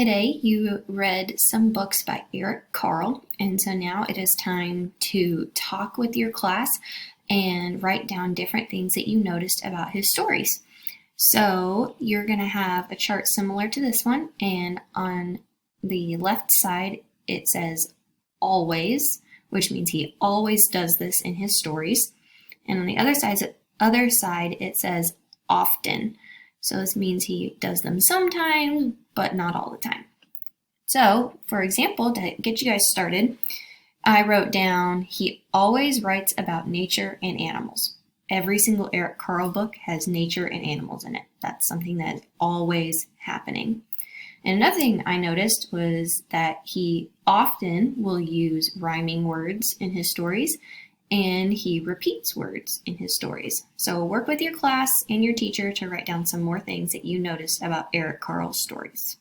Today you read some books by Eric Carle, and so now it is time to talk with your class and write down different things that you noticed about his stories. So you're going to have a chart similar to this one, and on the left side it says always, which means he always does this in his stories. And on the other side it says often. So this means he does them sometimes, but not all the time. So, for example, to get you guys started, I wrote down he always writes about nature and animals. Every single Eric Carle book has nature and animals in it. That's something that is always happening. And another thing I noticed was that he often will use rhyming words in his stories, and he repeats words in his stories. So work with your class and your teacher to write down some more things that you noticed about Eric Carle's stories.